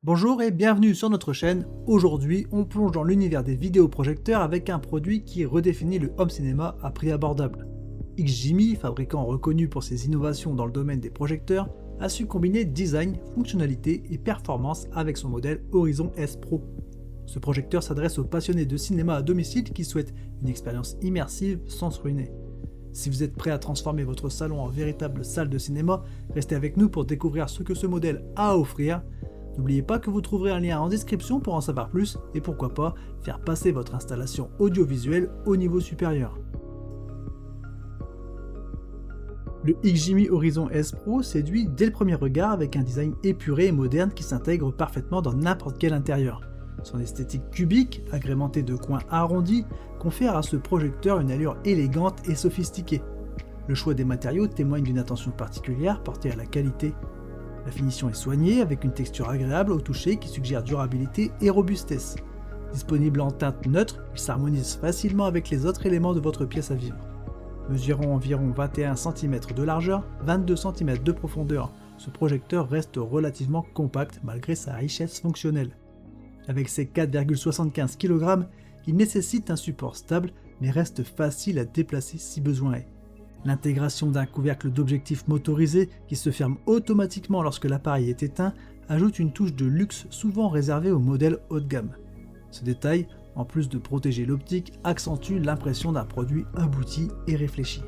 Bonjour et bienvenue sur notre chaîne. Aujourd'hui, on plonge dans l'univers des vidéoprojecteurs avec un produit qui redéfinit le home cinéma à prix abordable. XGIMI, fabricant reconnu pour ses innovations dans le domaine des projecteurs, a su combiner design, fonctionnalité et performance avec son modèle Horizon S Pro. Ce projecteur s'adresse aux passionnés de cinéma à domicile qui souhaitent une expérience immersive sans se ruiner. Si vous êtes prêt à transformer votre salon en véritable salle de cinéma, restez avec nous pour découvrir ce que ce modèle a à offrir. N'oubliez pas que vous trouverez un lien en description pour en savoir plus et pourquoi pas faire passer votre installation audiovisuelle au niveau supérieur. Le XGIMI Horizon S Pro séduit dès le premier regard avec un design épuré et moderne qui s'intègre parfaitement dans n'importe quel intérieur. Son esthétique cubique, agrémentée de coins arrondis, confère à ce projecteur une allure élégante et sophistiquée. Le choix des matériaux témoigne d'une attention particulière portée à la qualité. La finition est soignée avec une texture agréable au toucher qui suggère durabilité et robustesse. Disponible en teinte neutre, il s'harmonise facilement avec les autres éléments de votre pièce à vivre. Mesurant environ 21 cm de largeur, 22 cm de profondeur, ce projecteur reste relativement compact malgré sa richesse fonctionnelle. Avec ses 4,75 kg, il nécessite un support stable mais reste facile à déplacer si besoin est. L'intégration d'un couvercle d'objectif motorisé qui se ferme automatiquement lorsque l'appareil est éteint ajoute une touche de luxe souvent réservée aux modèles haut de gamme. Ce détail, en plus de protéger l'optique, accentue l'impression d'un produit abouti et réfléchi.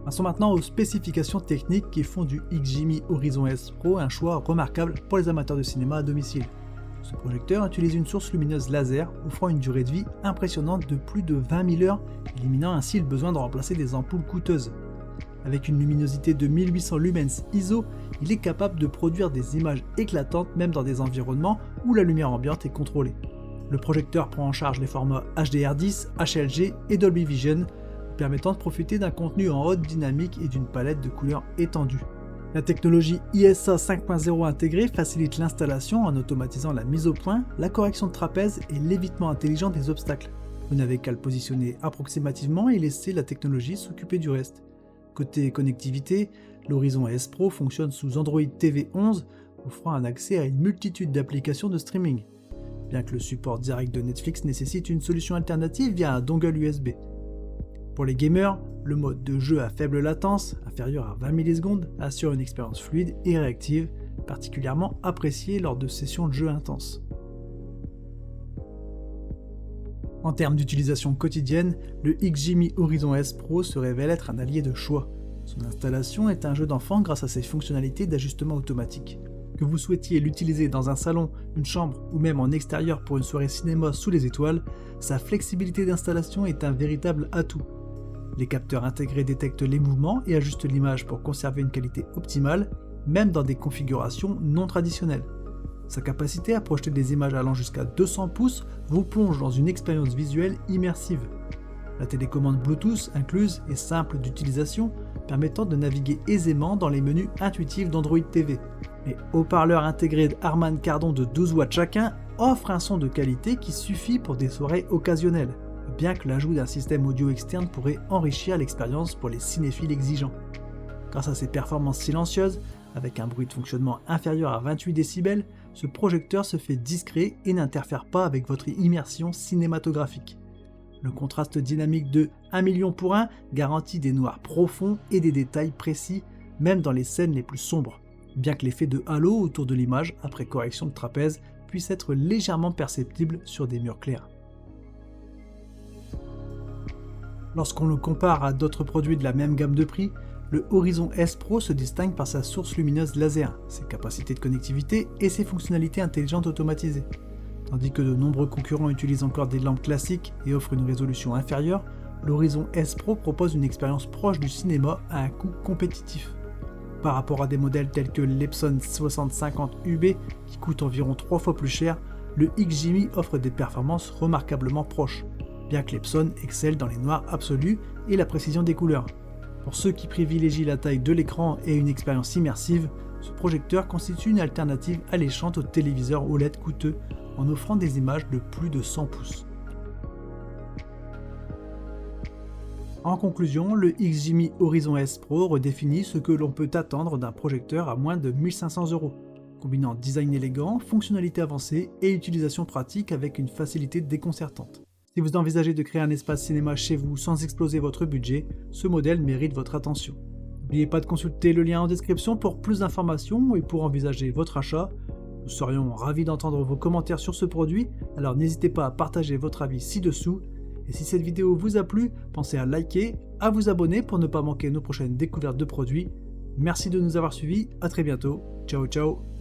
Passons maintenant aux spécifications techniques qui font du XGIMI Horizon S Pro un choix remarquable pour les amateurs de cinéma à domicile. Ce projecteur utilise une source lumineuse laser offrant une durée de vie impressionnante de plus de 20 000 heures, éliminant ainsi le besoin de remplacer des ampoules coûteuses. Avec une luminosité de 1800 lumens ISO, il est capable de produire des images éclatantes même dans des environnements où la lumière ambiante est contrôlée. Le projecteur prend en charge les formats HDR10, HLG et Dolby Vision, permettant de profiter d'un contenu en haute dynamique et d'une palette de couleurs étendue. La technologie ISA 5.0 intégrée facilite l'installation en automatisant la mise au point, la correction de trapèze et l'évitement intelligent des obstacles. Vous n'avez qu'à le positionner approximativement et laisser la technologie s'occuper du reste. Côté connectivité, l'Horizon S Pro fonctionne sous Android TV 11, offrant un accès à une multitude d'applications de streaming. Bien que le support direct de Netflix nécessite une solution alternative via un dongle USB. Pour les gamers, le mode de jeu à faible latence, inférieur à 20 millisecondes, assure une expérience fluide et réactive, particulièrement appréciée lors de sessions de jeu intenses. En termes d'utilisation quotidienne, le XGIMI Horizon S Pro se révèle être un allié de choix. Son installation est un jeu d'enfant grâce à ses fonctionnalités d'ajustement automatique. Que vous souhaitiez l'utiliser dans un salon, une chambre ou même en extérieur pour une soirée cinéma sous les étoiles, sa flexibilité d'installation est un véritable atout. Les capteurs intégrés détectent les mouvements et ajustent l'image pour conserver une qualité optimale, même dans des configurations non traditionnelles. Sa capacité à projeter des images allant jusqu'à 200 pouces vous plonge dans une expérience visuelle immersive. La télécommande Bluetooth incluse est simple d'utilisation, permettant de naviguer aisément dans les menus intuitifs d'Android TV. Les haut-parleurs intégrés Harman Kardon de 12 watts chacun offrent un son de qualité qui suffit pour des soirées occasionnelles, bien que l'ajout d'un système audio externe pourrait enrichir l'expérience pour les cinéphiles exigeants. Grâce à ses performances silencieuses, avec un bruit de fonctionnement inférieur à 28 décibels, ce projecteur se fait discret et n'interfère pas avec votre immersion cinématographique. Le contraste dynamique de 1 million pour 1 garantit des noirs profonds et des détails précis, même dans les scènes les plus sombres, bien que l'effet de halo autour de l'image après correction de trapèze puisse être légèrement perceptible sur des murs clairs. Lorsqu'on le compare à d'autres produits de la même gamme de prix, le Horizon S Pro se distingue par sa source lumineuse laser, ses capacités de connectivité et ses fonctionnalités intelligentes automatisées. Tandis que de nombreux concurrents utilisent encore des lampes classiques et offrent une résolution inférieure, l'Horizon S Pro propose une expérience proche du cinéma à un coût compétitif. Par rapport à des modèles tels que l'Epson 6050 UB qui coûtent environ 3 fois plus cher, le XGIMI offre des performances remarquablement proches, bien que l'Epson excelle dans les noirs absolus et la précision des couleurs. Pour ceux qui privilégient la taille de l'écran et une expérience immersive, ce projecteur constitue une alternative alléchante aux téléviseurs OLED coûteux en offrant des images de plus de 100 pouces. En conclusion, le XGIMI Horizon S Pro redéfinit ce que l'on peut attendre d'un projecteur à moins de 1500 €, combinant design élégant, fonctionnalité avancée et utilisation pratique avec une facilité déconcertante. Si vous envisagez de créer un espace cinéma chez vous sans exploser votre budget, ce modèle mérite votre attention. N'oubliez pas de consulter le lien en description pour plus d'informations et pour envisager votre achat. Nous serions ravis d'entendre vos commentaires sur ce produit, alors n'hésitez pas à partager votre avis ci-dessous. Et si cette vidéo vous a plu, pensez à liker, à vous abonner pour ne pas manquer nos prochaines découvertes de produits. Merci de nous avoir suivis, à très bientôt, ciao ciao.